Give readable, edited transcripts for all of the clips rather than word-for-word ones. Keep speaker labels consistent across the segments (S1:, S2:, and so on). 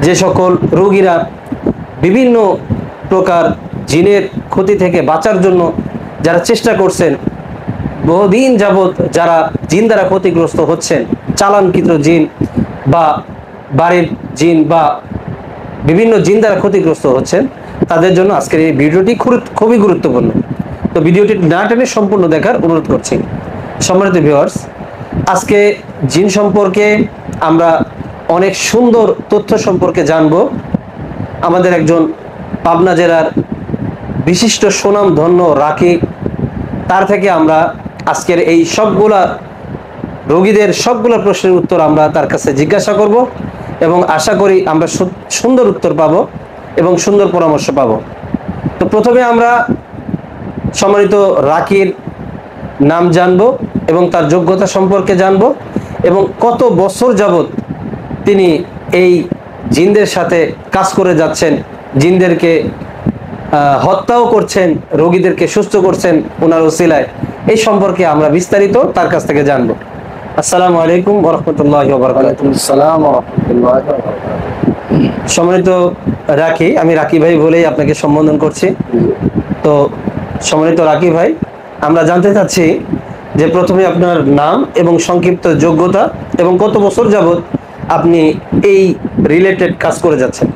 S1: যে সকল রোগীরা বিভিন্ন প্রকার জিনের ক্ষতি থেকে বাঁচার জন্য যারা চেষ্টা করছেন, বহুদিন যাবৎ যারা জিন দ্বারা ক্ষতিগ্রস্ত হচ্ছেন, চালানকৃত জিন বা বাড়ির জিন বা বিভিন্ন জিন দ্বারা ক্ষতিগ্রস্ত হচ্ছেন, তাদের জন্য আজকের এই ভিডিওটি খুবই গুরুত্বপূর্ণ। তো ভিডিওটি না টেনে সম্পূর্ণ দেখার অনুরোধ করছি। সম্মানিত ভিউয়ার্স, আজকে জিন সম্পর্কে আমরা অনেক সুন্দর তথ্য সম্পর্কে জানব। আমাদের একজন পাবনা জেলার বিশিষ্ট সুনামধন্য রাকিব, তার থেকে আমরা আজকের এই সবগুলা রোগীদের সবগুলো প্রশ্নের উত্তর আমরা তার কাছে জিজ্ঞাসা করব এবং আশা করি আমরা সুন্দর উত্তর পাব এবং সুন্দর পরামর্শ পাব। তো প্রথমে আমরা সম্মানিত রাকির নাম জানব এবং তার যোগ্যতা সম্পর্কে জানব এবং কত বছর যাবত তিনি এই জিনদের সাথে কাজ করে যাচ্ছেন, জিনদেরকে হত্যাও করছেন, রোগীদেরকে সুস্থ করছেন ওনার ওসিলায়, এই সম্পর্কে আমরা বিস্তারিত তার কাছ থেকে জানবো। আসসালামু আলাইকুম ওয়া রাহমাতুল্লাহি ওয়া বারাকাতুহু।
S2: আসসালামু আলাইকুম ওয়া রাহমাতুল্লাহি।
S1: সম্মানিত রাকি, আমি রাকি ভাই বলেই আপনাকে সম্বোধন করছি। তো সম্মানিত রাকি ভাই, আমরা জানতে চাচ্ছি যে প্রথমে আপনার নাম এবং সংক্ষিপ্ত যোগ্যতা এবং কত বছর যাবত আপনি এই রিলেটেড কাজ করে যাচ্ছেন।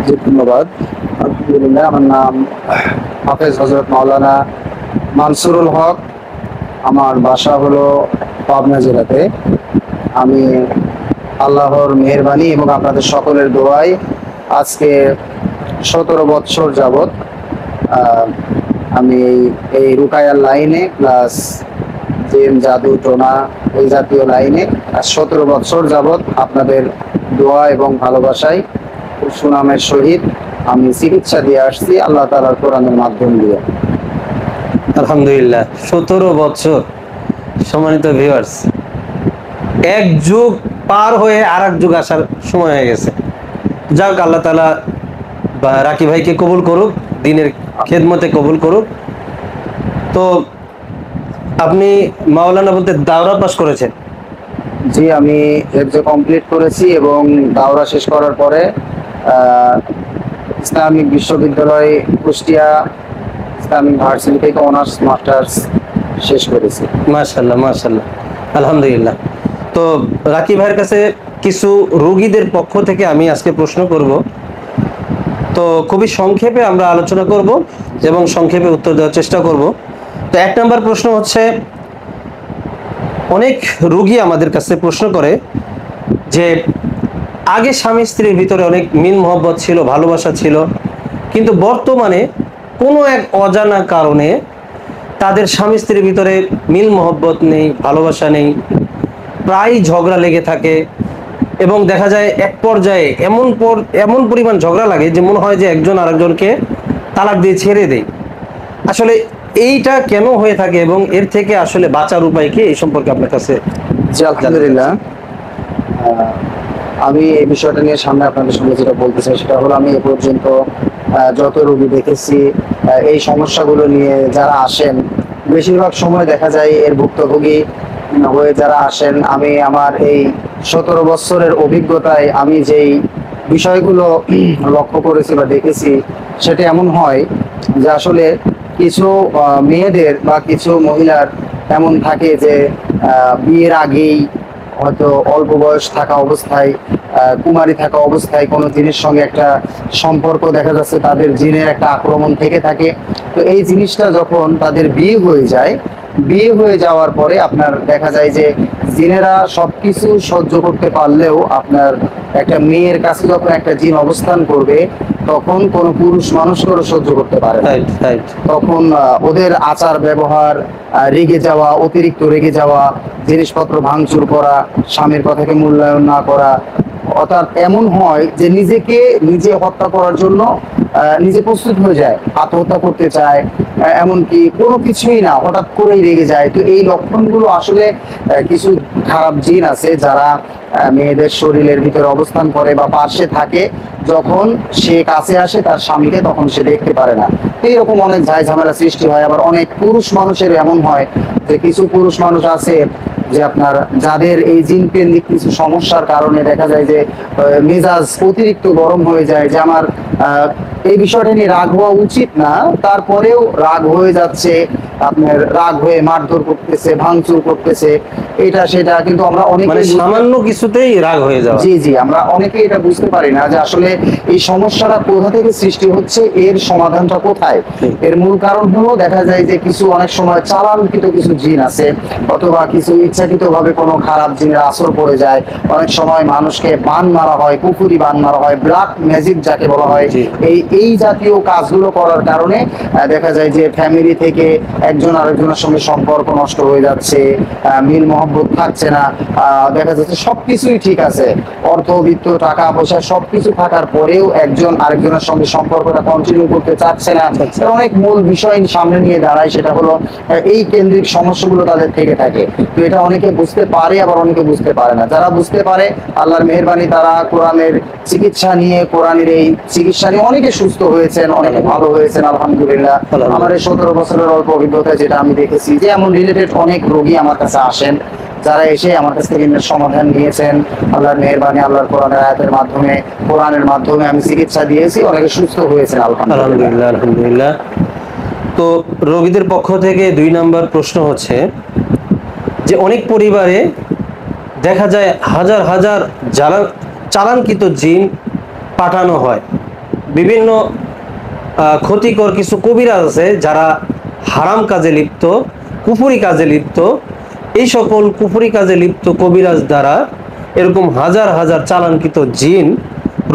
S2: জি, ধন্যবাদ। আলহামদুলিল্লাহ, আমার নাম হাফেজ হযরত মাওলানা মানসুরুল হক। আমার বাসা হলো পাবনা জেলাতে। আমি আল্লাহর মেহেরবানি এবং আপনাদের সকলের দোয়ায় আজকে 17 বছর যাবত আমি এই রুকায়ার লাইনে প্লাস জিন জাদু টোনা এই জাতীয় লাইনে 17 বছর যাবত আপনাদের দোয়া এবং ভালোবাসায় সুনামের সহিত আমি চিকিৎসা দিয়ে আসছি আল্লাহ তাআলার কোরআনের মাধ্যম দিয়ে।
S1: আলহামদুলিল্লাহ, 17 বছর। সম্মানিত ভিউয়ার্স, এক যুগ পার হয়ে আর এক যুগ আসার সময় হয়ে গেছে। যাক, আল্লাহ তাআলা বা রাকি ভাইকে কবুল করুক, দিনের খেদমতে কবুল করুক। তো আপনি মাওলানা বলতে দাওরা পাস করেছেন?
S2: জি, আমি এফজে কমপ্লিট করেছি এবং দাওরা শেষ করার পরে ইসলামিক বিশ্ববিদ্যালয় কুষ্টিয়া ইসলামিক ভার্সিটি থেকে অনার্স মাস্টার্স শেষ করেছি।
S1: মাশাআল্লাহ মাশাআল্লাহ, আলহামদুলিল্লাহ। তো রাকি ভাইয়ের কাছে কিছু রোগীদের পক্ষ থেকে আমি আজকে প্রশ্ন করব। তো খুবই সংক্ষেপে আমরা আলোচনা করব এবং সংক্ষেপে উত্তর দেওয়ার চেষ্টা করব। তো 1 নম্বর প্রশ্ন হচ্ছে, অনেক রোগী আমাদের কাছে প্রশ্ন করে যে আগে স্বামী স্ত্রীর ভিতরে অনেক মিল মহব্বত ছিল, ভালোবাসা ছিল, কিন্তু বর্তমানে কোনো এক অজানা কারণে তাদের স্বামী স্ত্রীর ভিতরে মিল মহব্বত নেই, ভালোবাসা নেই, প্রায় ঝগড়া লেগে থাকে এবং দেখা যায় এক পর্যায়ে এমন পরিমাণ ঝগড়া লাগে যে মনে হয় যে একজন আরেকজনকে তালাক দিয়ে ছেড়ে দেয়। আসলে এইটা কেন হয়ে থাকে এবং এর থেকে আসলে বাঁচার উপায় কি, এই সম্পর্কে আপনার কাছে?
S2: জি, আলহামদুলিল্লাহ। আমি এই বিষয়টা নিয়ে সামনে আপনাদের সঙ্গে যেটা বলতে চাই সেটা হলো, আমি এ পর্যন্ত যত রোগী দেখেছি এই সমস্যাগুলো নিয়ে যারা আসেন, বেশিরভাগ সময় দেখা যায় এর ভুক্তভোগী হয়ে যারা আসেন, আমি আমার এই 17 বছরের অভিজ্ঞতায় আমি যেই বিষয়গুলো লক্ষ্য করেছি বা দেখেছি, সেটা এমন হয় যে আসলে কিছু মেয়েদের বা কিছু মহিলার এমন থাকে যে বিয়ের আগেই হয়তো অল্প বয়স থাকা অবস্থায়, কুমারী থাকা অবস্থায় কোনো জিনের সঙ্গে একটা সম্পর্ক দেখা যাচ্ছে, তাদের জিনের একটা আক্রমণ থেকে থাকে। তো এই জিনিসটা যখন তাদের বিয়ে হয়ে যায়, বিয়ে হয়ে যাওয়ার পরে আপনার দেখা যায় যে জিনেরা সবকিছু সহ্য করতে পারলেও আপনার একটা মেয়ের কাছে যখন একটা জিন অবস্থান করবে, তখন কোনো পুরুষ মানুষকেও সহ্য করতে পারে না। তখন ওদের আচার ব্যবহার, রেগে যাওয়া, অতিরিক্ত রেগে যাওয়া, জিনিসপত্র ভাঙচুর করা, স্বামীর কথাকে মূল্যায়ন না করা, অর্থাৎ এমন হয় যে নিজেকে নিজে হত্যা করার জন্য নিজে প্রস্তুত হয়ে যায়, আত্মহত্যা করতে চায়, এমনকি কোনো কিছুই না, হঠাৎ করেই রেগে যায়। তো এই লক্ষণগুলো আসলে কিছু খারাপ জিন আছে যারা মেয়েদের শরীরের ভিতরে অবস্থান করে বা পাশে থাকে, যখন সে কাছে আসে তার স্বামীকে তখন সে দেখতে পারে না। এইরকম অনেক ঝাই ঝামেলা সৃষ্টি হয়। আবার অনেক পুরুষ মানুষের এমন হয় যে কিছু পুরুষ মানুষ আছে যে আপনার যাদের এই জিন কেন্দ্রিক কিছু সমস্যার কারণে দেখা যায় যে মেজাজ অতিরিক্ত গরম হয়ে যায়, যে আমার এই বিষয়টা নিয়ে রাগ হওয়া উচিত না, তারপরেও রাগ হয়ে যাচ্ছে, আপনার রাগ হয়ে মারধর করতেছে, ভাঙচুর করতেছে, এটা সেটা, কিন্তু আমরা
S1: মানে
S2: অনেকে
S1: সামান্য কিছুতেই রাগ হয়ে যাওয়া।
S2: জি জি, আমরা অনেকে এটা বুঝতে পারি না যে আসলে এই সমস্যাটা কোথা থেকে সৃষ্টি হচ্ছে, এর সমাধানটা কোথায়। এর মূল কারণ হলো দেখা যায় যে কিছু অনেক সময় চালানকৃত কিছু জিন আছে, অথবা কিছু ইচ্ছাকৃত ভাবে কোনো খারাপ জিনের আসর পড়ে যায়। অনেক সময় মানুষকে বান মারা হয়, কুফুরি বান মারা হয়, ব্ল্যাক ম্যাজিক যাকে বলা হয়।
S1: জি।
S2: এই জাতীয় কাজগুলো করার কারণে দেখা যায় যে ফ্যামিলি থেকে একজন আরেকজনের সঙ্গে সম্পর্ক নষ্ট হয়ে যাচ্ছে, মিল মহব্বত থাকছে না, দেখা যাচ্ছে সবকিছুই ঠিক আছে, অর্থবিত্ত টাকা পয়সা সবকিছু থাকার পরেও একজন আরেকজনের সঙ্গে সম্পর্কটা কন্টিনিউ করতে চাচ্ছে না। এর অনেক মূল বিষয় সামনে নিয়ে দাঁড়ায়, সেটা হলো এই কেন্দ্রিক সমস্যাগুলো তাদের থেকে থাকে। তো এটা অনেকে বুঝতে পারে, আবার অনেকে বুঝতে পারে না। যারা বুঝতে পারে আল্লাহর মেহেরবানি, তারা কোরআনের চিকিৎসা নিয়ে, কোরআনের এই চিকিৎসা নিয়ে অনেকে সুস্থ হয়েছেন, অনেকে ভালো হয়েছেন আলহামদুলিল্লাহ। আমার এই 17 বছরের অল্প অভিজ্ঞতা যেটা আমি দেখেছি, যে এমন রিলেটেড অনেক রোগী আমার কাছে আসেন, যারা এসে আমার কাছ থেকে সমাধান নিয়েছেন আল্লাহর মেহেরবানি, আল্লাহর কোরআনের আয়াতের মাধ্যমে, কোরআনের মাধ্যমে আমি চিকিৎসা দিয়েছি, অনেকে সুস্থ হয়েছেন আলহামদুলিল্লাহ।
S1: আলহামদুলিল্লাহ, আলহামদুলিল্লাহ। তো রোগীদের পক্ষ থেকে 2 নম্বর প্রশ্ন হচ্ছে যে অনেক পরিবারে দেখা যায় হাজার হাজার চালানকৃত জিন পাঠানো হয়। বিভিন্ন ক্ষতিকর কিছু কবিরাজ আছে যারা হারাম কাজে লিপ্ত, কুফরি কাজে লিপ্ত। এই সকল কুফরি কাজে লিপ্ত কবিরাজ দ্বারা এরকম হাজার হাজার চালানকৃত জিন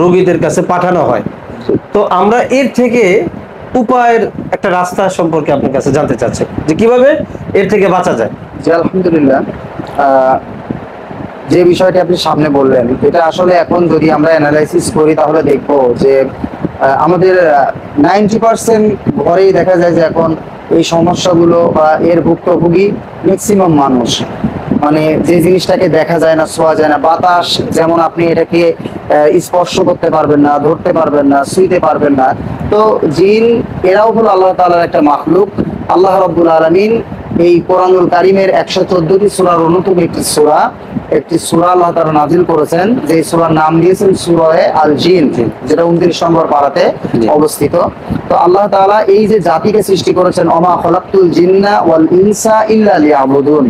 S1: রোগীদের কাছে পাঠানো হয়। তো আমরা এর থেকে উপায়ের একটা রাস্তা সম্পর্কে আপনার কাছে জানতে চাচ্ছি, যে কিভাবে এর থেকে বাঁচা যায়।
S2: জি আলহামদুলিল্লাহ, যে বিষয়টি আপনি সামনে বললেন, এটা আসলে এখন যদি আমরা অ্যানালাইসিস করি তাহলে দেখবো যে আমাদের 90% ঘরেই দেখা যায় যে এখন এই সমস্যাগুলো বা এর ভুক্তভোগী ম্যাক্সিমাম মানুষ। মানে যে জিনিসটাকে দেখা যায় না, ছোঁয়া যায় না, বাতাস যেমন আপনি এটাকে স্পর্শ করতে পারবেন না, ধরতে পারবেন না, ছুঁইতে পারবেন না। তো জিন এরাও হলো আল্লাহ তাআলার একটা মাখলুক। আল্লাহ রাব্বুল আলামিন এই কোরআনুল কারীমের 114টি সূরার অন্যতম একটি সূরা আল্লাহ তাআলা নাযিল করেছেন, যে সূরার নাম দিয়েছেন সূরা আল জিন, যেটা 29 নম্বর পারাতে অবস্থিত। তো আল্লাহ তাআলা এই যে জাতিকে সৃষ্টি করেছেন, ওমা খলাকতুল জিন্না ওয়াল ইনসা ইল্লা লিয়াবুদুন,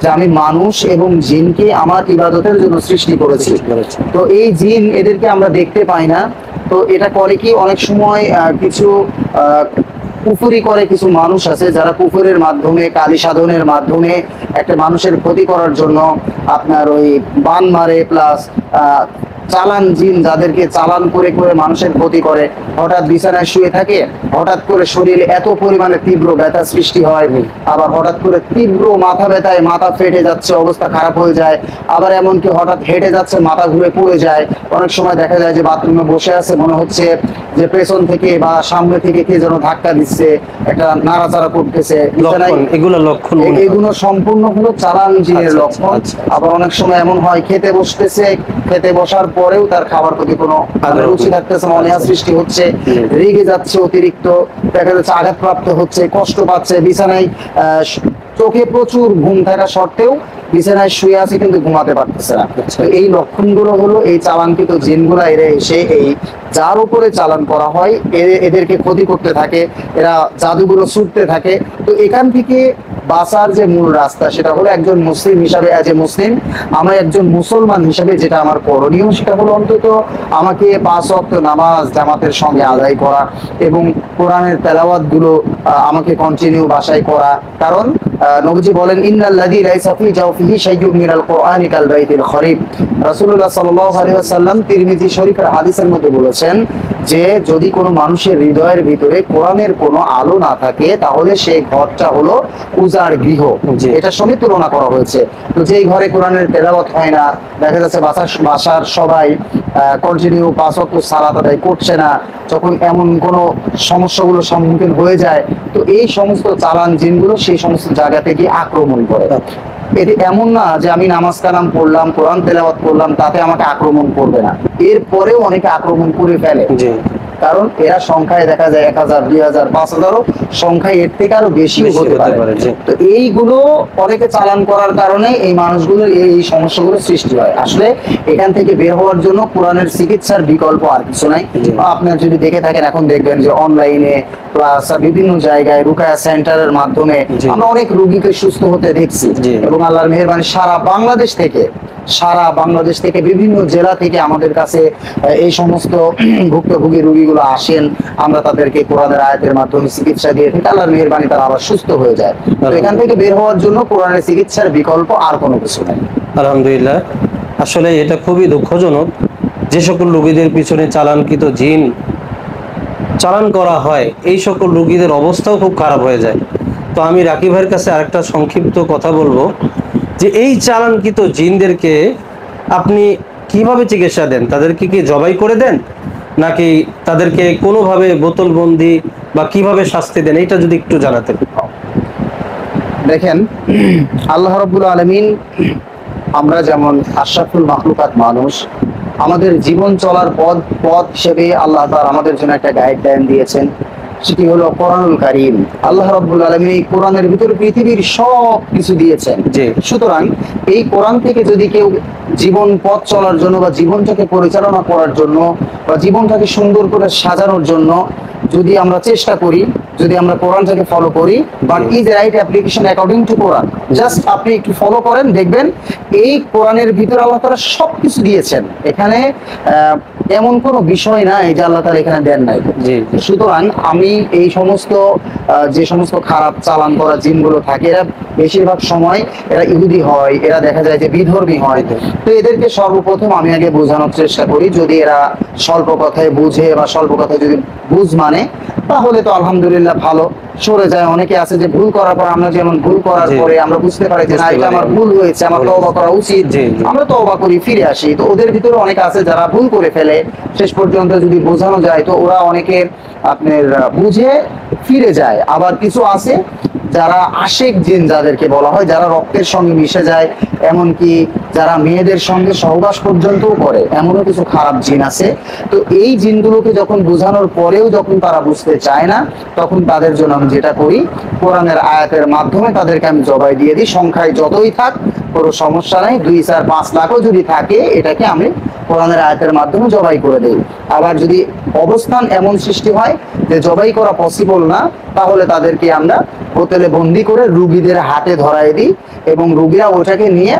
S2: যে আমি মানুষ এবং জিনকে আমার ইবাদতের জন্য সৃষ্টি করেছি। তো এই জিন, এদেরকে আমরা দেখতে পাই না। তো এটা করে কি, অনেক সময় কিছু কুফরি করে কিছু মানুষ আছে, যারা কুফরের মাধ্যমে, কালী সাধনের মাধ্যমে একটা মানুষের ক্ষতি করার জন্য আপনার ওই বান মারে, প্লাস চালান জিন, যাদেরকে চালান করে করে মানুষের ক্ষতি করে। হঠাৎ বিছানায় শুয়ে থাকে, হঠাৎ করে শরীরে এত পরিমাণে তীব্র ব্যথা সৃষ্টি হয়, আবার হঠাৎ করে তীব্র মাথা ব্যথায় মাথা ফেটে যাচ্ছে, অবস্থা খারাপ হয়ে যায়। আবার এমনকি হঠাৎ হেঁটে যাচ্ছে, মাথা ঘুরে পড়ে যায়। অনেক সময় দেখা যায় যে বাথরুমে বসে আছে, মনে হচ্ছে যে পেছন থেকে বা সামনে থেকে কে যেন ধাক্কা দিচ্ছে, একটা নাড়াচাড়া করতেছে। এগুলো সম্পূর্ণ হলো চালান জিনের লক্ষণ। আবার অনেক সময় এমন হয়, খেতে বসতেছে, খেতে বসার পরেও তার খাবার প্রতি কোনো রুচি থাকতেছে না, অনীহা সৃষ্টি হচ্ছে, রেগে যাচ্ছে অতিরিক্ত, দেখা যাচ্ছে আঘাতপ্রাপ্ত হচ্ছে, কষ্ট পাচ্ছে, বিছানায় চোখে প্রচুর ঘুম থাকা সত্ত্বেও বিছানায় শুয়ে আছে কিন্তু ঘুমাতে পারতেছে না। তো এই লক্ষণগুলো হলো এই চালানকৃত জিনগুলা, এরা এসে এই যার উপরে চালান করা হয় এদেরকে ক্ষতি করতে থাকে, এরা জাদুগুলো ছুটতে থাকে। তো এখান থেকে বাঁচার যে মূল রাস্তা, সেটা হলো একজন মুসলিম হিসাবে, অ্যাজ এ মুসলিম, আমি একজন মুসলমান হিসাবে যেটা আমার করণীয়, সেটা হলো অন্তত আমাকে 5 ওয়াক্ত নামাজ জামাতের সঙ্গে আদায় করা এবং কোরআনের তেলাওয়াত গুলো আমাকে কন্টিনিউ বাসায় করা। কারণ নবীজি বলেন, ইন্নাল্লাযী লাইসা ফী জাওফিহি শাইউন মিনাল কুরআনি কাল বাইতিল খরিব। রাসূলুল্লাহ সাল্লাল্লাহু আলাইহি ওয়াসাল্লাম তিরমিজি শরীফের হাদিসের মধ্যে বলেছেন যে যদি কোনো মানুষের হৃদয়ের ভিতরে কোরআনের কোনো আলো না থাকে, তাহলে সেই ঘরটা হলো উজাড় গৃহ। এটার সঙ্গে তুলনা করা হয়েছে। তো যেই ঘরে কোরআনের তেলাওয়াত হয় না, দেখা যাচ্ছে বাসার সবাই কন্টিনিউ 5 ওয়াক্ত সালাত আদায় করছে না, যখন এমন কোনো সমস্যাগুলোর সম্মুখীন হয়ে যায়, তো এই সমস্ত চালান জিনগুলো সেই সমস্ত জায়গা থেকে আক্রমণ করে। এটি এমন না যে আমি নামাজ কালাম পড়লাম, কোরআন তেলাওয়াত করলাম, তাতে আমাকে আক্রমণ করবে না, এরপরেও অনেকে আক্রমণ করে ফেলে। কারণ এরা সংখ্যায় দেখা যায় 1000, 2000, 5000, সংখ্যায় এর থেকে আরো বেশিও
S1: বেশি
S2: হতে
S1: হতে
S2: পারে।
S1: পারে, জি।
S2: তো এইগুলো অনেকে চালান করার কারণে এই মানুষগুলোর এই সমস্যাগুলো সৃষ্টি হয়। আসলে এখান থেকে বের হওয়ার জন্য কোরআনের চিকিৎসার বিকল্প আর কিছু নাই।
S1: জি।
S2: আপনার যদি দেখে থাকেন, এখন দেখবেন যে অনলাইনে প্লাস বিভিন্ন জায়গায় রুকায়া সেন্টারের মাধ্যমে
S1: জি।
S2: আমরা অনেক রোগীকে সুস্থ হতে দেখছি।
S1: জি।
S2: এবং আল্লাহর মেহেরবানি সারা বাংলাদেশ থেকে বিভিন্ন জেলা থেকে আমাদের কাছে এই সমস্ত ভুক্তভোগী রোগীগুলো আসেন। আমরা তাদেরকে কোরআনের আয়াতের মাধ্যমে চিকিৎসা দিয়ে থাকি, আল্লাহর মেহেরবানি তারা আবার সুস্থ হয়ে যায়। তো এখান থেকে বের হওয়ার জন্য কোরআনের চিকিৎসার বিকল্প আর কোনো কিছু নেই।
S1: আলহামদুলিল্লাহ, আসলে এটা খুবই দুঃখজনক যে সকল রোগীদের পিছনে চালানকৃত জিন চালান করা হয়, এই সকল রোগীদের অবস্থাও খুব খারাপ হয়ে যায়। তো আমি রাকিব ভাইয়ের কাছে আরেকটা সংক্ষিপ্ত কথা বলবো যে এই চালানকৃত জিনদেরকে আপনি কিভাবে চিকিৎসা দেন? তাদেরকে কি জবাই করে দেন, নাকি তাদেরকে কোনোভাবে বোতলবন্দি বা কিভাবে শাস্তি দেন, এটা যদি একটু জানাতেন।
S2: দেখেন, আল্লাহ রাব্বুল আলামিন, আমরা যেমন আশরাফুল মাখলুকাত মানুষ, আমাদের জীবন চলার পথ হিসেবে আল্লাহ তাআলা আমাদের জন্য একটা গাইডলাইন দিয়েছেন, সেটি হলো কোরআনুল কারীম। আল্লাহ রাব্বুল আলামিন এই কোরআনের ভিতরে পৃথিবীর সব কিছু দিয়েছেন।
S1: জি।
S2: সুতরাং এই কোরআন থেকে যদি কেউ জীবন পথ চলার জন্য বা জীবনটাকে পরিচালনা করার জন্য বা জীবনটাকে সুন্দর করে সাজানোর জন্য যদি আমরা চেষ্টা করি, যদি আমরা কোরআনটাকে ফলো করি, but is right application according to Quran, just আপনি একটু ফলো করেন, দেখবেন এই কোরআনের ভিতরে আল্লাহ তাআলা সবকিছু দিয়েছেন। এখানে এমন কোনো বিষয় নাই যে আল্লাহ তাআলা এখানে দেন নাই।
S1: জি।
S2: সুতরাং আমি এই সমস্ত যে সমস্ত খারাপ চালান করা জিনগুলো থাকে, এরা বেশিরভাগ সময় এরা ইহুদি হয়, এরা দেখা যায় যে বিধর্মী হয়। তো এদেরকে সর্বপ্রথম আমি আগে বোঝানোর চেষ্টা করি, যদি এরা স্বল্প কথায় বুঝে বা স্বল্প কথায় যদি বুঝ মানে, তাহলে তো আলহামদুলিল্লাহ ভালো, সরে যায়। অনেকে আছে যে ভুল করার পর, আমরা যেমন ভুল করার
S1: জি।
S2: পরে আমরা বুঝতে পারি যে না,
S1: বুঝতে
S2: এটা
S1: পারি।
S2: আমার ভুল হয়েছে, আমার তওবা করা উচিত,
S1: জি, জি।
S2: আমরা তওবা করি, ফিরে আসি। তো ওদের ভিতরে অনেক আছে যারা ভুল করে ফেলে, শেষ পর্যন্ত যদি বোঝানো যায় তো ওরা অনেকে আপনার বুঝে ফিরে যায়। আবার কিছু আছে যারা আশেক জিন যাদেরকে বলা হয়, যারা রক্তের সঙ্গে মিশে যায়, এমনকি যারা মেয়েদের সঙ্গে সহবাস পর্যন্তও করে, এমনও কিছু খারাপ জিন আছে। তো এই জিনগুলোকে যখন বোঝানোর পরেও যখন তারা বুঝতে চায় না, তখন তাদের জন্য আমি যেটা করি, কোরআনের আয়াতের মাধ্যমে তাদেরকে আমি জবাই দিয়ে দিই। সংখ্যায় যতই থাক কোনো সমস্যা নাই, 2, 4, 5 লাখও যদি থাকে, এটাকে আমি কোরআনের আয়াতের মাধ্যমে জবাই করে দেই। আবার যদি অবস্থান এমন সৃষ্টি হয় যে জবাই করা পসিবল না, তাহলে তাদেরকে আমরা হোটেলে বন্দি করে রুগীদের হাতে ধরায় দিই এবং রুগীরা ওটাকে নিয়ে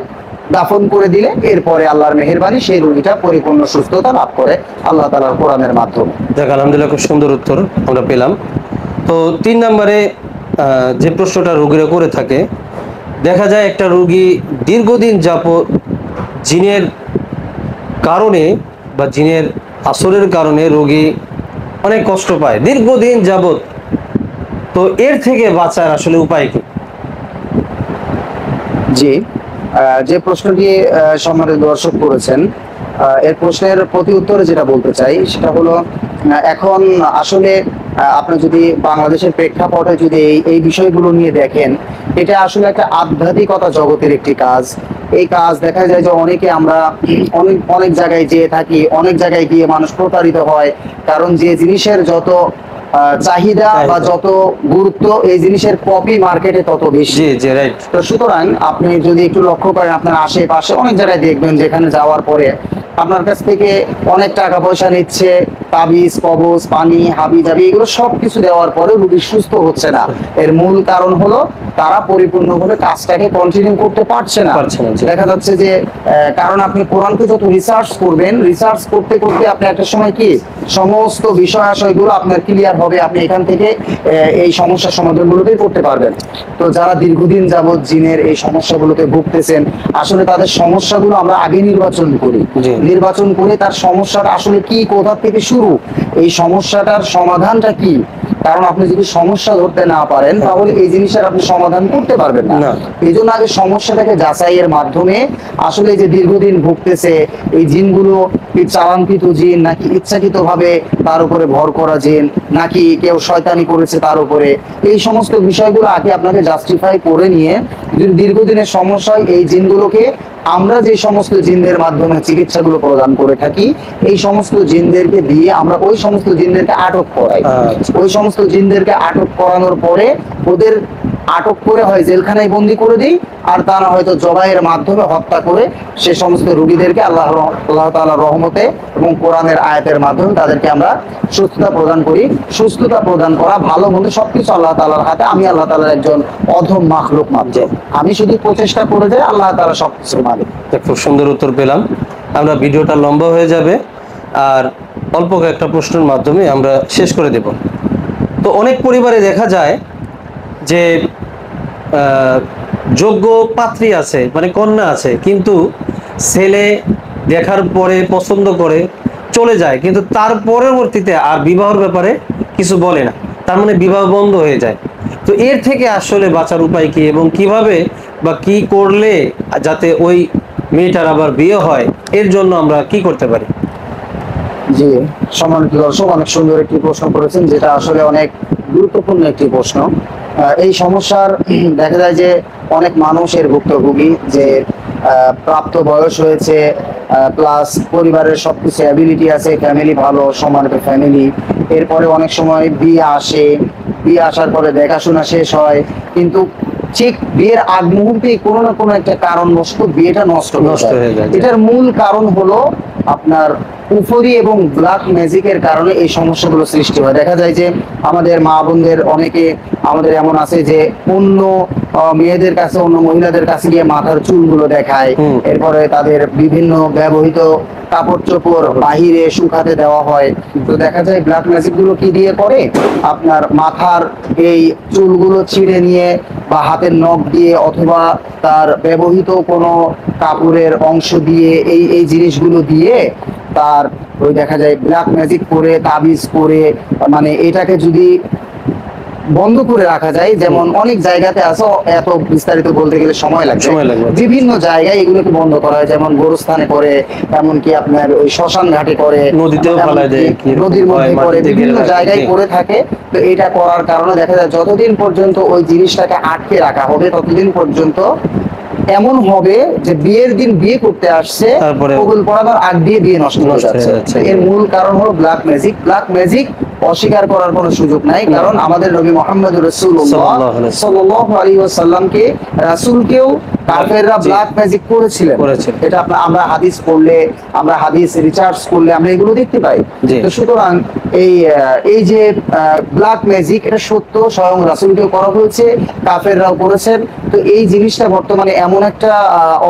S2: দাফন করে দিলে এরপরে আল্লাহর মেহেরবানি সেই রুগীটা পরিপূর্ণ সুস্থতা লাভ করে আল্লাহ তাআলার কোরআনের মাধ্যমে।
S1: দেখ, আলহামদুলিল্লাহ, খুব সুন্দর উত্তর আমরা পেলাম। তো 3 নম্বরে যে প্রশ্নটা রোগীরা করে থাকে, দেখা যায় একটা রোগী দীর্ঘদিন যাবত জিনের কারণে বা জিনের আসরের কারণে রোগী অনেক কষ্ট পায় দীর্ঘদিন যাবত। তো এর থেকে বাঁচার আসলে উপায় কি?
S2: জি, যে প্রশ্নটি সম্মানিত দর্শক করেছেন, এর প্রশ্নের প্রতি উত্তরে যেটা বলতে চাই সেটা হলো, এখন আসলে আপনি যদি বাংলাদেশের প্রেক্ষাপটে যদি এই বিষয়গুলো নিয়ে দেখেন, এটা আসলে একটা আধ্যাত্মিকতা জগতের একটি কাজ। এই কাজ দেখা যায় যে অনেকে আমরা অনেক জায়গায় যেয়ে থাকি, অনেক জায়গায় গিয়ে মানুষ প্রতারিত হয়, কারণ যে জিনিসের যত চাহিদা বা যত গুরুত্ব, এই জিনিসের কপি মার্কেটে তত বেশি।
S1: জি, জি, রাইট।
S2: তো সুতরাং আপনি যদি একটু লক্ষ্য করেন, আপনার আশেপাশে অনেক জায়গায় দেখবেন যেখানে যাওয়ার পরে আপনার কাছ থেকে অনেক টাকা পয়সা নিচ্ছে, তাবিজ, কবজ, পানি, হাবি জাবি, এগুলো সবকিছু দেওয়ার পরে রোগী সুস্থ হচ্ছে না। এর মূল কারণ হলো তারা পরিপূর্ণভাবে কাজটাকে কন্টিনিউ করতে পারছে না। দেখা যাচ্ছে যে কারণ আপনি কোরআনকে যত রিসার্চ করবেন, রিসার্চ করতে করতে আপনি একটা সময় কি সমস্ত বিষয় আশয়গুলো আপনার ক্লিয়ার হবে, আপনি এখান থেকে এই সমস্যার সমাধানগুলোতেই করতে পারবেন। তো যারা দীর্ঘদিন যাবৎ জিনের এই সমস্যাগুলোতে ভুগতেছেন, আসলে তাদের সমস্যাগুলো আমরা আগে নির্বাচন করি, নির্বাচন করে তার সমস্যাটা আসলে কি, কোথা থেকে শুরু, এই সমস্যাটার সমাধানটা কি। কারণ আপনি যদি সমস্যা ধরতে না পারেন, তাহলে এই জিনিসের আপনি সমাধান করতে পারবেন না। এই জন্য আগে সমস্যাটাকে যাচাইয়ের মাধ্যমে আসলে যে দীর্ঘদিন ভুগতেছে এই জিনগুলো কি চালানকৃত জিন, নাকি ইচ্ছাকৃত ভাবে তার উপরে ভর করা জিন, নাকি কেউ শয়তানি করেছে তার উপরে, এই সমস্ত বিষয়গুলো আগে আপনাকে জাস্টিফাই করে নিয়ে, যদি দীর্ঘদিনের সমস্যা হয়, এই জিনগুলোকে আমরা যে সমস্ত জিনদের মাধ্যমে চিকিৎসাগুলো প্রদান করে থাকি, এই সমস্ত জিনদেরকে দিয়ে আমরা ওই সমস্ত জিনদেরকে আটক করাই।
S1: আচ্ছা।
S2: ওই সমস্ত জিনদেরকে আটক করানোর পরে ওদের আটক করে হয় জেলখানায় বন্দি করে দিই, আর তা না হয়তো জবাইয়ের মাধ্যমে হত্যা করে সে সমস্ত রোগীদেরকে আল্লাহ তাআলার রহমতে এবং কোরআনের আয়াতের মাধ্যমে তাদেরকে আমরা সুস্থতা প্রদান করি। সুস্থতা প্রদান করা, ভালো মন্দ সবকিছু আল্লাহ তাআলার হাতে। আমি আল্লাহ তাআলার একজন অধম মাখলুক মাত্র, আমি শুধু প্রচেষ্টা করে যাই, আল্লাহ তাআলা সবকিছুর মালিক।
S1: খুব সুন্দর উত্তর পেলাম। আমরা ভিডিওটা লম্বা হয়ে যাবে, আর অল্প কয়েকটা প্রশ্নের মাধ্যমে আমরা শেষ করে দেব। তো অনেক পরিবারে দেখা যায় যে যোগ্য পাত্রী আছে, মানে কন্যা আছে, কিন্তু ছেলে দেখার পরে পছন্দ করে চলে যায়, কিন্তু তার পরবর্তীতে আর বিবাহের ব্যাপারে কিছু বলে না, তার মানে বিবাহ বন্ধ হয়ে যায়। তো এর থেকে আসলে বাঁচার উপায় কি, এবং কিভাবে বা কি করলে যাতে ওই মেয়েটার আবার বিয়ে হয়, এর জন্য আমরা কি করতে পারি?
S2: জি, সম্মানিত দর্শক, অনেক সুন্দর একটি প্রশ্ন করেছেন, যেটা আসলে অনেক গুরুত্বপূর্ণ একটি প্রশ্ন। এই সমস্যার দেখা যায় যে অনেক মানুষের ভুক্তভোগী, যে প্রাপ্ত বয়স হয়েছে, প্লাস পরিবারের সবকিছু অ্যাবিলিটি আছে, ফ্যামিলি ভালো, সম্মানিত ফ্যামিলি, এরপরে অনেক সময় বিয়ে আসে, বিয়ে আসার পরে দেখাশোনা শেষ হয়, কিন্তু ঠিক বিয়ের আগ মুহূর্তেই কোনো না কোনো একটা কারণবশত বিয়েটা নষ্ট হয়ে যায়। এটার মূল কারণ হলো আপনার কুফরি এবং ব্ল্যাক ম্যাজিকের কারণে এই সমস্যাগুলো সৃষ্টি হয়। দেখা যায় যে আমাদের মা বোনদের অনেকে আমাদের এমন আছে যে অন্য মেয়েদের কাছে, অন্য মহিলাদের কাছে গিয়ে মাথার চুলগুলো দেখায়, এরপরে তাদের বিভিন্ন ব্যবহৃত কাপড় চোপড় বাহিরে শুকাতে দেওয়া হয়। তো দেখা যায় ব্ল্যাক ম্যাজিক গুলো কি দিয়ে করে, আপনার মাথার এই চুলগুলো ছিঁড়ে নিয়ে বা হাতের নখ দিয়ে অথবা তার ব্যবহৃত কোনো কাপড়ের অংশ দিয়ে এই জিনিসগুলো দিয়ে তার ওই দেখা যায় ব্ল্যাক ম্যাজিক করে, তাবিজ করে, মানে এটাকে যদি বন্ধ করে রাখা যায়, যেমন অনেক জায়গাতে আছে, এত বিস্তারিত বলতে গেলে সময় লাগবে, বিভিন্ন জায়গায় এগুলোকে বন্ধ করা হয়, যেমন গোরস্থানে করে, এমনকি আপনার ওই শ্মশান ঘাটে করে,
S1: নদীতেও ফেলা যায়,
S2: নদীর মধ্যে করে, বিভিন্ন জায়গায় করে থাকে। তো এটা করার কারণে দেখা যায় যতদিন পর্যন্ত ওই জিনিসটাকে আটকে রাখা হবে, ততদিন পর্যন্ত এমন হবে যে বিয়ের দিন বিয়ে করতে আসছে, কবুল পড়াবার আগ দিয়ে বিয়ে নষ্ট হয়ে যাচ্ছে। এর মূল কারণ হলো ব্ল্যাক ম্যাজিক। ব্ল্যাক ম্যাজিক অস্বীকার করার কোনো সুযোগ নাই, কারণ আমাদের নবী মুহাম্মদ রাসূলুল্লাহ সাল্লাল্লাহু আলাইহি ওয়াসাল্লামকে, রাসূলকেও কাফেররা ব্ল্যাক ম্যাজিক করেছিলেন। এটা আমরা হাদিস পড়লে, আমরা হাদিস রিসার্চ করলে আমরা এগুলো দেখতে পাই। তো সুতরাং এই যে ব্ল্যাক ম্যাজিক, এটা সত্য, স্বয়ং রাসূলকেও করা হয়েছে, কাফেররাও করেছেন। তো এই জিনিসটা বর্তমানে এমন একটা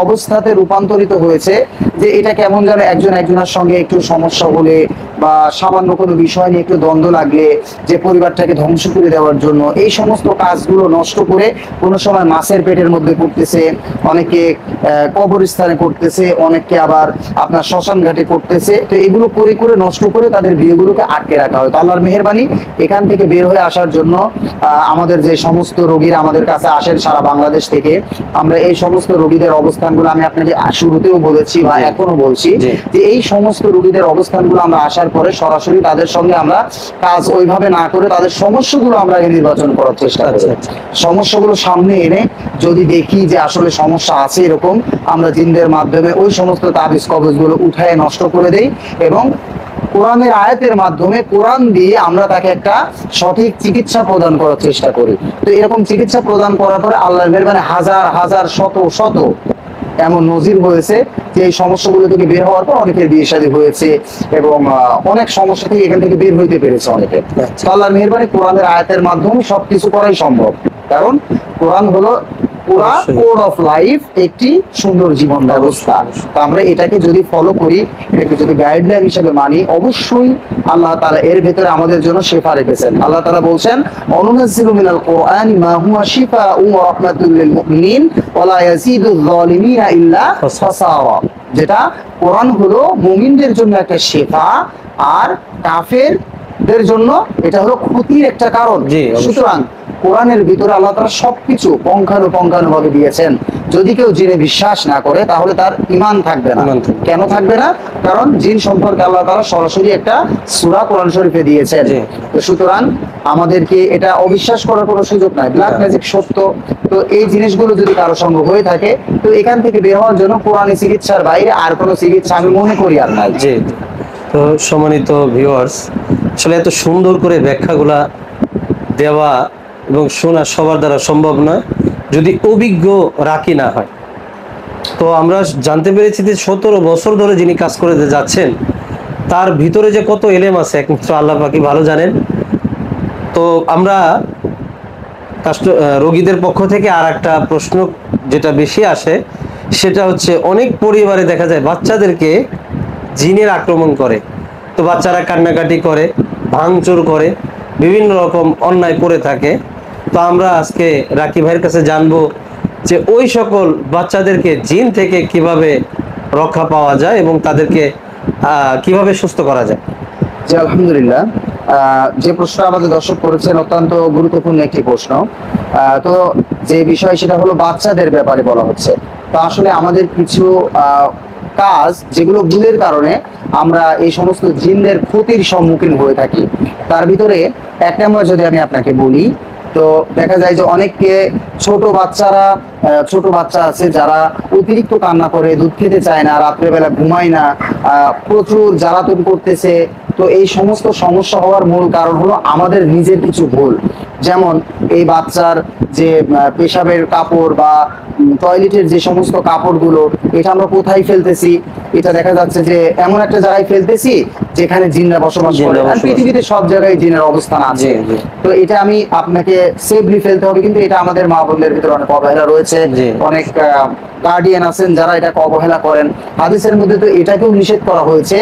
S2: অবস্থাতে রূপান্তরিত হয়েছে যে এটা কেমন যেন একজন একজনের সঙ্গে একটু সমস্যা হলে বা সামান্য কোনো বিষয় নিয়ে একটু দ্বন্দ্ব লাগলে, যে পরিবারটাকে ধ্বংস করে দেওয়ার জন্য এই সমস্ত কাজগুলো নষ্ট করে কোনো সময় মাছের পেটের মধ্যে করতেছে, অনেকে কবরস্থানে করতেছে, অনেকে আবার আপনার শ্মশান ঘাটে করতেছে। তো এগুলো করে করে নষ্ট করে তাদের বিয়েগুলোকে আটকে রাখা হয়। তো আল্লাহর মেহেরবানি, এখান থেকে বের হয়ে আসার জন্য আমাদের যে সমস্ত রোগীরা আমাদের কাছে আসেন সারা বাংলাদেশ থেকে, আমরা এই সমস্ত রোগীদের অবস্থানগুলো আমি আপনাকে শুরুতেও বলেছি বা এখনো বলছি, যে এই সমস্ত রোগীদের অবস্থানগুলো আমরা আসার পরে সরাসরি তাদের সঙ্গে আমরা কাজ ওইভাবে না করে তাদের সমস্যাগুলো আমরা নির্বাচন করার চেষ্টা করি। সমস্যাগুলো সামনে এনে যদি দেখি যে আসলে সমস্যা আছে এরকম, আমরা জিনদের মাধ্যমে ওই সমস্ত তাবিজ কবজগুলো উঠায় নষ্ট করে দেই এবং কোরআনের আয়াতের মাধ্যমে, কোরআন দিয়ে আমরা তাকে একটা সঠিক চিকিৎসা প্রদান করার চেষ্টা করি। তো এরকম চিকিৎসা প্রদান করার পরে আল্লাহর মেহেরবানি হাজার হাজার শত শত এমন নজির হয়েছে যে এই সমস্যাগুলো থেকে বের হওয়ার পর অনেকের বিয়ে শাদী হয়েছে এবং অনেক সমস্যা থেকে এখান থেকে বের হইতে পেরেছে অনেকে। আল্লাহর মেহেরবানি, কোরআনের আয়াতের মাধ্যমে সবকিছু করাই সম্ভব, কারণ কোরআন হলো পুরা কোড অফ লাইফ, একটি সুন্দর জীবন ব্যবস্থা। তো আমরা এটাকে যদি ফলো করি, এটাকে যদি গাইডলাইন হিসেবে মানি, অবশ্যই আল্লাহ তাআলা এর ভেতরে আমাদের জন্য শিফা রেখেছেন। আল্লাহ তাআলা বলছেন, অনুনাজ্জিলু মিনাল কুরআনি মা হুয়া শিফাউন ওয়া রাহমাতুল লিল মুমিনিন ওয়া লা ইয়াজিদুয যালিমিনা ইল্লা খাসারা। যেটা কোরআন হলো মুমিনদের জন্য একটা শিফা, আর কাফেরদের জন্য এটা হলো ক্ষতির একটা কারণ। সুতরাং কোরআনের ভিতরে আল্লাহ তাআলা সবকিছু পঙ্খানুপঙ্খানুভাবে দিয়েছেন। যদি কেউ জিনে বিশ্বাস না করে তাহলে তার ঈমান থাকবে না।
S1: ঈমান থাকবে।
S2: কেন থাকবে না? কারণ জিন সম্পর্কে আল্লাহ তাআলা সরাসরি একটা সূরা কোরআন শরীফে দিয়েছেন।
S1: জি।
S2: তো সুতরাং আমাদেরকে এটা অবিশ্বাস করার কোনো সুযোগ নাই। ব্ল্যাক ম্যাজিক সত্য, তো এই জিনিসগুলো যদি কারো সঙ্গে হয়ে থাকে, তো এখান থেকে বের হওয়ার জন্য কোরআনী চিকিৎসার বাইরে আর কোনো চিকিৎসা আমি মনে করি আর নাই।
S1: জি। তো সম্মানিত ভিউয়ার্স, আসলে এত সুন্দর করে ব্যাখ্যাগুলা দেওয়া এবং শোনা সবার দ্বারা সম্ভব নয় যদি অভিজ্ঞ রাখি না হয়। তো আমরা জানতে পেরেছি যে 17 বছর ধরে যিনি কাজ করে যাচ্ছেন তার ভিতরে যে কত এলেম আছে একমাত্র আল্লাহ পাকই ভালো জানেন। তো আমরা রোগীদের পক্ষ থেকে আর একটা প্রশ্ন যেটা বেশি আসে সেটা হচ্ছে, অনেক পরিবারে দেখা যায় বাচ্চাদেরকে জিনের আক্রমণ করে, তো বাচ্চারা কান্নাকাটি করে, ভাঙচুর করে, বিভিন্ন রকম অন্যায় করে থাকে। তো আমরা আজকে রাকি ভাইয়ের কাছে জানবো যে ওই সকল বাচ্চাদেরকে জিন থেকে কিভাবে রক্ষা পাওয়া যায় এবং তাদেরকে কিভাবে সুস্থ করা যায়।
S2: জি, আলহামদুলিল্লাহ। যে প্রশ্ন আমাদের দর্শক করেছেন অত্যন্ত গুরুত্বপূর্ণ একটি প্রশ্ন। তো যে বিষয় সেটা হলো বাচ্চাদের ব্যাপারে বলা হচ্ছে। তো আসলে আমাদের কিছু কাজ যেগুলো ভুলের কারণে আমরা এই সমস্ত জিনদের ক্ষতির সম্মুখীন হয়ে থাকি, তার ভিতরে এক নম্বর যদি আমি আপনাকে বলি, তো দেখা যায় যে অনেককে ছোট বাচ্চা আছে যারা অতিরিক্ত কান্না করে, দুধ খেতে চায় না, রাত্রেবেলা ঘুমায় না, প্রচুর জ্বালাতন করতেছে। তো এই সমস্ত সমস্যা হওয়ার মূল কারণ হলো আমাদের নিজের কিছু ভুল। যেমন এই বাচ্চার যে পেশাবের কাপড় বা টয়লেটের যে সমস্ত কাপড়গুলো, এটা আমরা কোথায় ফেলতেছি? এটা দেখা যাচ্ছে যে এমন একটা জায়গায় ফেলতেছি যেখানে জিনরা বসবাস করে। আর পৃথিবীতে সব জায়গায় জিনের অবস্থান আছে। তো এটা আমি আপনাকে সেফলি ফেলতে হবে, কিন্তু এটা আমাদের মা বোনদের ভিতরে অনেক অবহেলা রয়েছে। অনেক গার্ডিয়ান আছেন যারা এটাকে অবহেলা করেন। হাদিসের মধ্যে তো এটাকেও নিষেধ করা হয়েছে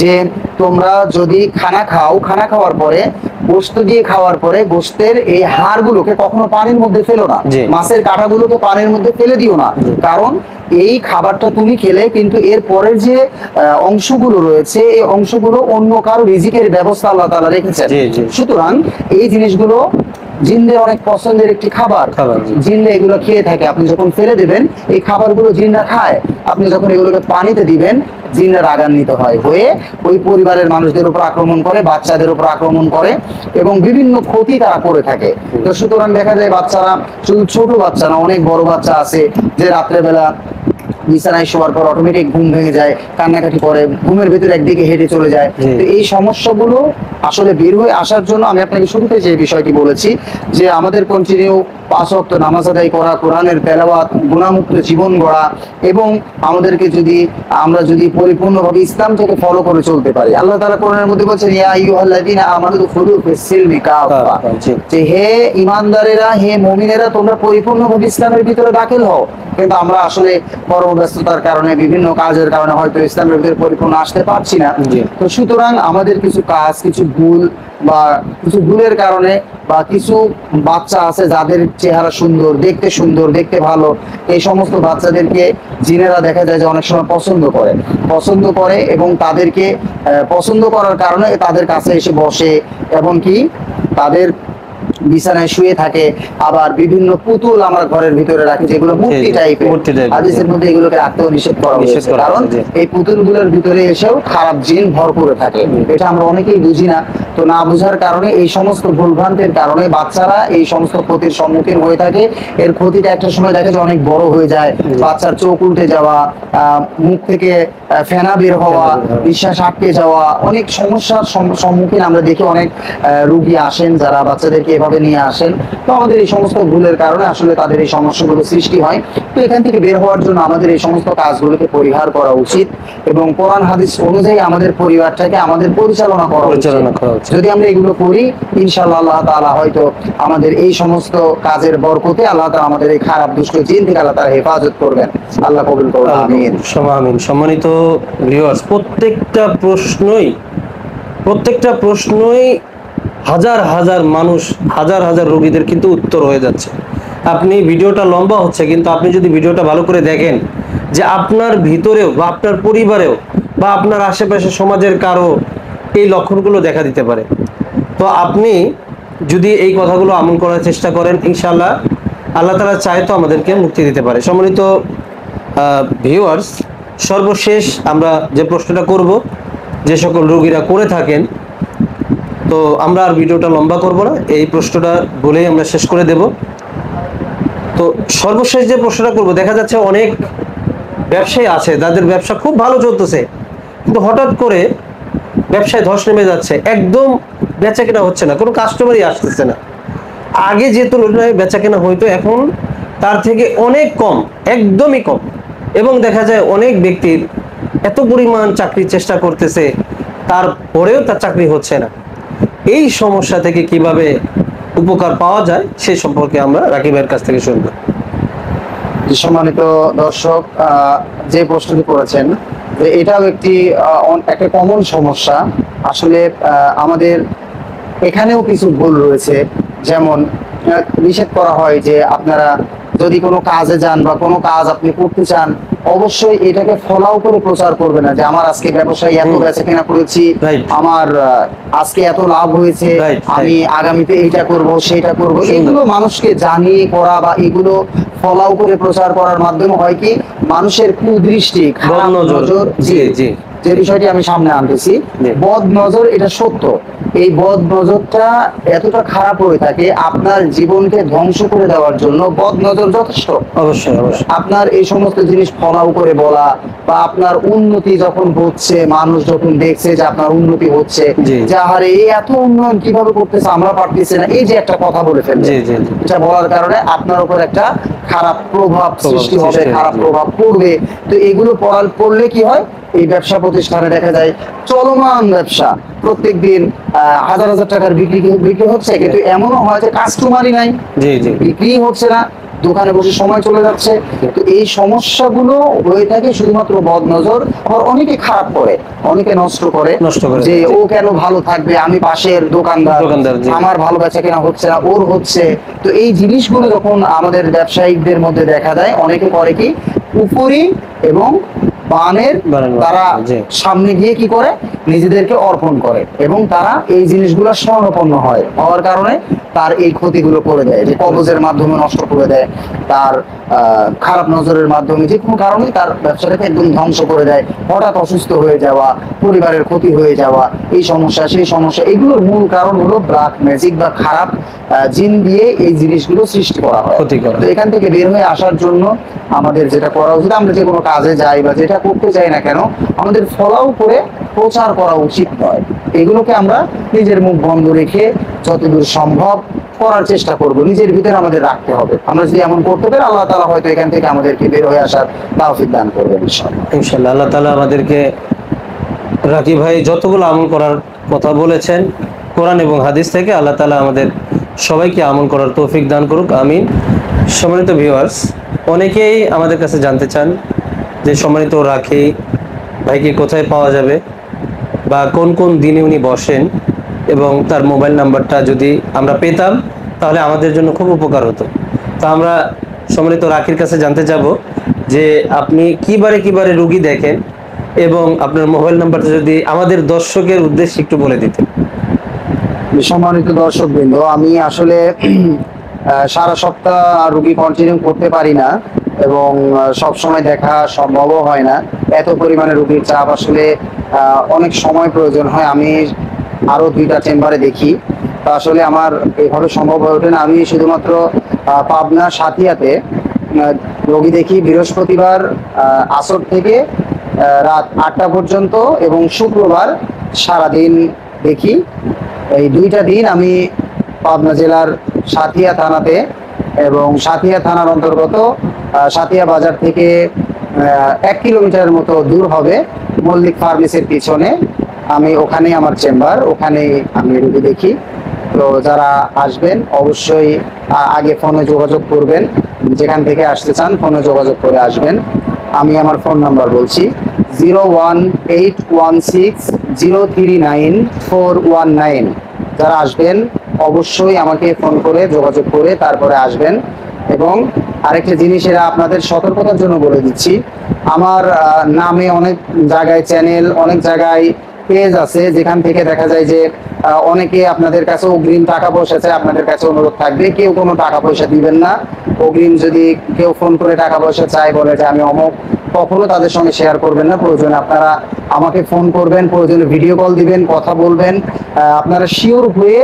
S2: যে তোমরা যদি খানা খাওয়ার পরে, গোশত দিয়ে খাওয়ার পরে গোশতের এই হাড়গুলোকে কখনো পানির মধ্যে ফেলো না, মাছের কাঁটাগুলোকে পানির মধ্যে ফেলে দিও না। কারণ এই খাবারটা তুমি খেলে কিন্তু এর পরের যে অংশগুলো রয়েছে, এই অংশগুলো অন্য কারো রিজিকের ব্যবস্থা আল্লাহ তাআলা রেখেছেন। সুতরাং এই জিনিসগুলো জিনদের অনেক পছন্দের একটি খাবার, জিনরা এগুলো খেয়ে থাকে। আপনি যখন ফেলে দিবেন এই খাবারগুলো জিনরা খায়, আপনি যখন এগুলোকে পানিতে দিবেন জিনরা রাগান্বিত হয়ে ওই পরিবারের মানুষদের উপর আক্রমণ করে, বাচ্চাদের উপর আক্রমণ করে এবং বিভিন্ন ক্ষতি তারা করে থাকে। তো সুতরাং দেখা যায় বাচ্চারা, শুধু ছোট বাচ্চা না, অনেক বড় বাচ্চা আছে যে রাত্রেবেলা বিছানায় শোয়ার পর অটোমেটিক ঘুম ভেঙে যায়, কান্নাকাটি করে, ঘুমের ভিতরে একদিকে হেঁটে চলে যায়। তো এই সমস্যাগুলো আসলে বের হয়ে আসার জন্য আমি আপনাকে শুরুতে যে বিষয়টি বলেছি যে আমাদের কন্টিনিউ 5 ওয়াক্ত নামাজ আদায় করা, কোরআনের তেলাওয়াত, গুনাহমুক্ত জীবন গড়া, এবং আমাদেরকে আমরা যদি পরিপূর্ণভাবে ইসলাম থেকে ফলো করে চলতে পারি। আল্লাহ তাআলা কোরআনের মধ্যে বলেছেন, ইয়া আইয়ুহাল্লাযীনা আমানু দুখুলু ফিস-সিলমি কাফা, যে হে ঈমানদারেরা, হে মুমিনেরা, তোমরা পরিপূর্ণভাবে ইসলামের ভিতরে দাখিল হও। কিন্তু আমরা আসলে কর্মব্যস্ততার কারণে, বিভিন্ন কাজের কারণে হয়তো ইসলামের ভিতরে পরিপূর্ণ আসতে পারছি না। তো সুতরাং আমাদের কিছু কাজ, কিছু ভুল বা কিছু ভুলের কারণে, বা কিছু বাচ্চা আছে যাদের চেহারা সুন্দর, দেখতে ভালো, এই সমস্ত বাচ্চাদেরকে জিনেরা দেখা যায় যে অনেক সময় পছন্দ করে এবং তাদেরকে পছন্দ করার কারণে তাদের কাছে এসে বসে এবং কি তাদের বিছানায় শুয়ে থাকে। আবার বিভিন্ন পুতুল আমরা ঘরের ভিতরে রাখি যেগুলো মূর্তি টাইপের, হাদিসের মধ্যে এগুলোকে রাখতেও নিষেধ করা হয়েছে। কারণ এই পুতুলগুলোর ভিতরে এসেও খারাপ জিন ভর করে থাকে। এটা আমরা অনেকেই বুঝি না। তো না বুঝার কারণে, এই সমস্ত ভুলভ্রান্তের কারণে বাচ্চারা এই সমস্ত ক্ষতির সম্মুখীন হয়ে থাকে। এর ক্ষতিটা একটা সময় দেখা যায় অনেক বড় হয়ে যায়। বাচ্চার চোখ উল্টে যাওয়া, মুখ থেকে ফেনা বের হওয়া, নিঃশ্বাস আটকে যাওয়া, অনেক সমস্যার সম্মুখীন আমরা দেখি। অনেক রোগী আসেন যারা বাচ্চাদেরকে এভাবে নিয়ে আসেন। তো আমাদের এই সমস্ত ভুলের কারণে আসলে তাদের এই সমস্যাগুলো সৃষ্টি হয়। তো এখান থেকে বের হওয়ার জন্য আমাদের এই সমস্ত কাজগুলোকে পরিহার করা উচিত এবং কোরআন হাদিস অনুযায়ী আমাদের পরিবারটাকে আমাদের পরিচালনা করা উচিত। যদি আমরা এগুলো করি, ইনশাআল্লাহ আল্লাহ তাআলা হয়তো আমাদের এই সমস্ত কাজের বরকতে আল্লাহ তাআলা আমাদের এই খারাপ দুষ্ট জিন থেকে আল্লাহ তাআলা হেফাজত করবেন। আল্লাহ কবুল করুন, আমিন।
S1: আমিন। সম্মানিত ভিউয়ার্স, প্রত্যেকটা প্রশ্নই হাজার হাজার মানুষ, হাজার হাজার রোগীদের কিন্তু উত্তর হয়ে যাচ্ছে। আপনি ভিডিওটা লম্বা হচ্ছে, কিন্তু আপনি যদি ভিডিওটা ভালো করে দেখেন যে আপনার ভিতরেও বা আপনার পরিবারেও বা আপনার আশেপাশে সমাজের কারো এই লক্ষণগুলো দেখা দিতে পারে। তো আপনি যদি এই কথাগুলো আমল করার চেষ্টা করেন, ইনশাআল্লাহ আল্লাহ তাআলা চায় তো আমাদেরকে মুক্তি দিতে পারে। সম্মানিত ভিউয়ার্স, সর্বশেষ আমরা যে প্রশ্নটা করব, যে সকল রোগীরা করে থাকেন, তো আমরা আর ভিডিওটা লম্বা করব না, এই প্রশ্নটা বলেই আমরা শেষ করে দেব। তো সর্বশেষ যে প্রশ্নটা করব, দেখা যাচ্ছে অনেক ব্যবসায়ী আছে যাদের ব্যবসা খুব ভালো চলতেছে, কিন্তু হঠাৎ করে ব্যবসায় ধস নেমে যাচ্ছে, একদম বেচা কেনা হচ্ছে না, কোনো কাস্টমারই আসতেছে না। আগে যে তুলনায় বেচা কেনা হইতো এখন তার থেকে অনেক কম, একদমই কম। এবং দেখা যায় অনেক ব্যক্তির এত পরিমাণ চাকরির চেষ্টা করতেছে, তারপরেও তার চাকরি হচ্ছে না। এই সমস্যা থেকে কিভাবে উপকার পাওয়া যায় সেই সম্পর্কে আমরা রাকিবের কাছ থেকে শুনবো।
S2: সম্মানিত দর্শক, যে প্রশ্নটি করেছেন, যে এটাও একটা কমন সমস্যা। আসলে আমাদের এখানেও কিছু ভুল রয়েছে। যেমন নিষেধ করা হয় যে আপনারা যদি কোনো কাজে যান বা কোনো কাজ আপনি করতে চান, অবশ্যই এটাকে ফলাও করে প্রচার করবে না যে আমার আজকে ব্যবসায় এত বেচা কেনা করেছি, আমার আজকে এত লাভ হয়েছে, আমি আগামীতে এইটা করব সেইটা করব। এগুলো মানুষকে জানিয়ে করা বা এগুলো ফলাও করে প্রচার করার মাধ্যমে হয় কি, মানুষের কুদৃষ্টি, খারাপ নজর, যে বিষয়টি আমি সামনে আনতেছি, বদ নজর, এটা সত্য। এই বদ নজরটা এতটা খারাপ হয়ে থাকে, আপনার জীবনকে ধ্বংস করে দেওয়ার জন্য বদ নজর যথেষ্ট।
S1: অবশ্যই অবশ্যই
S2: আপনার এই সমস্ত জিনিস ফলাও করে বলা, বা আপনার উন্নতি যখন হচ্ছে, মানুষ যখন দেখছে যে আপনার উন্নতি হচ্ছে, যে আরে এই এত উন্নয়ন কিভাবে করতেছে, আমরা পারতেছি না, এই যে একটা কথা বলে ফেলছে, এটা বলার কারণে আপনার উপর একটা খারাপ প্রভাব সৃষ্টি হবে, খারাপ প্রভাব পড়বে। তো এগুলো পড়লে কি হয়, এই ব্যবসা প্রতিষ্ঠানে দেখা যায় চলমান ব্যবসা, প্রত্যেক দিন হাজার হাজার টাকার বিক্রি হচ্ছে, কিন্তু এমনও হয় যে কাস্টমারই নাই, বিক্রি হচ্ছে না, দোকানে বসে সময় চলে যাচ্ছে। তো এই সমস্যাগুলো হয়ে থাকে শুধুমাত্র বদ নজর। আবার অনেকে খারাপ করে, অনেকে নষ্ট করে, যে ও কেন ভালো থাকবে, আমি পাশের দোকানদার, আমার ভালো বেচা কেনা হচ্ছে না, ওর হচ্ছে। তো এই জিনিসগুলো যখন আমাদের ব্যবসায়িকদের মধ্যে দেখা দেয়, অনেকে করে কি, উপরি এবং বানের তারা সামনে গিয়ে কি করে, নিজেদেরকে অর্পণ করে, এবং তারা এই জিনিসগুলো স্বর্ণপন্ন হওয়ার কারণে তার এই ক্ষতিগুলো করে দেয়, যে কবজের মাধ্যমে নষ্ট করে দেয়, তার খারাপ নজরের মাধ্যমে যে কোনো কারণে তার ব্যবসাটাকে একদম ধ্বংস করে দেয়। হঠাৎ অসুস্থ হয়ে যাওয়া, পরিবারের ক্ষতি হয়ে যাওয়া, এই সমস্যা সেই সমস্যা, এগুলোর মূল কারণ হলো ব্ল্যাক ম্যাজিক বা খারাপ জিন দিয়ে এই জিনিসগুলো সৃষ্টি করা হয়। তো এখান থেকে বের হয়ে আসার জন্য আমাদের যেটা করা উচিত, আমরা যে কোনো কাজে যাই বা যেটা করতে চাই না কেন, আমাদের ফলাও করে প্রচার করা উচিত নয়। এগুলোকে আমরা নিজের মুখ বন্ধ রেখে যতদূর সম্ভব করার চেষ্টা করব, নিজের ভিতরে আমাদের রাখতে হবে। আমরা যদি এমন করতে পারি, আল্লাহ তাআলা হয়তো এখান থেকে আমাদেরকে বের হয়ে আসার তৌফিক দান করবেন ইনশাআল্লাহ।
S1: আল্লাহ তাআলা আমাদেরকে, রাকিব ভাই যতগুলো আমল করার কথা বলেছেন কোরআন এবং হাদিস থেকে, আল্লাহ তাআলা আমাদের সবাইকে আমল করার তৌফিক দান করুক, আমিন। সম্মানিত ভিউয়ার্স, অনেকেই আমাদের কাছে জানতে চান যে সম্মানিত রাকি ভাইকে কোথায় পাওয়া যাবে বা কোন কোন দিনে উনি বসেন, এবং তার মোবাইল নাম্বারটা যদি আমরা পেতাম তাহলে আমাদের জন্য খুব উপকার হতো। তো আমরা সম্মানিত রাকির কাছে জানতে যাব যে আপনি কিবারে কিবারে রোগী দেখেন, এবং আপনার মোবাইল নাম্বারটা যদি আমাদের দর্শকের উদ্দেশ্যে একটু বলে দিতেন।
S2: সম্মানিত দর্শকবৃন্দ, আমি আসলে সারা সপ্তাহ রোগী কন্টিনিউ করতে পারি না, এবং সব সময় দেখা সম্ভবও হয় না। এত পরিমাণে রোগীর চাপ, আসলে অনেক সময় প্রয়োজন হয়। আমি আরো 2টা চেম্বারে দেখি, আসলে আমার এভাবে সম্ভব হয়ে ওঠে না। আমি শুধুমাত্র পাবনা সাথিয়াতে রোগী দেখি বৃহস্পতিবার আসর থেকে রাত 8টা পর্যন্ত, এবং শুক্রবার সারাদিন দেখি। এই 2টা দিন আমি পাবনা জেলার সাথিয়া থানাতে, এবং সাথিয়া থানার অন্তর্গত সাথিয়া বাজার থেকে 1 কিলোমিটারের মতো দূর হবে, মল্লিক ফার্মেসির পিছনে, আমি ওখানে আমার চেম্বার, ওখানে আমি রোগী দেখি। তো যারা আসবেন অবশ্যই আগে ফোনে যোগাযোগ করবেন, যেখান থেকে আসতে চান ফোনে যোগাযোগ করে আসবেন। আমি আমার ফোন নাম্বার বলছি, 01816039419। যারা আসবেন অবশ্যই আমাকে ফোন করে যোগাযোগ করে তারপরে আসবেন। এবং আরেকটা জিনিস, এরা আপনাদের সতর্কতার জন্য বলে দিচ্ছি, আমার নামে অনেক জায়গায় চ্যানেল, অনেক জায়গায় পেজ আছে যেখান থেকে দেখা যায় যে অনেকে আপনাদের কাছে অগ্রিম টাকা পয়সা চায়। আপনাদের কাছে অনুরোধ থাকবে কেউ কোনো টাকা পয়সা দিবেন না। অগ্রিম যদি কেউ ফোন করে টাকা পয়সা চায়, বলে যে আমি অমুক, কখনো তাদের সঙ্গে শেয়ার করবেন না। প্রয়োজনে আপনারা আমাকে ফোন করবেন, প্রয়োজনে ভিডিও কল দিবেন, কথা বলবেন, আপনারা শিওর হয়ে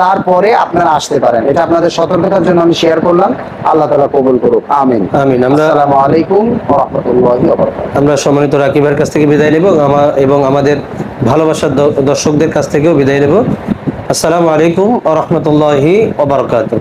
S2: তারপরে আপনারা আসতে পারেন। এটা আপনাদের সতর্কতার জন্য আমি শেয়ার করলাম। আল্লাহ তাআলা কবুল করুক, আমিন
S1: আমিন।
S2: আসসালামু আলাইকুম ওয়া রাহমাতুল্লাহি ওয়া বারাকাতুহু।
S1: আমরা সম্মানিত রাকিবের কাছ থেকে বিদায় নেব এবং আমাদের ভালোবাসার দর্শকদের কাছ থেকেও বিদায় নেব। আসসালামু আলাইকুম ওয়া রাহমাতুল্লাহি ওয়া বারাকাতুহু।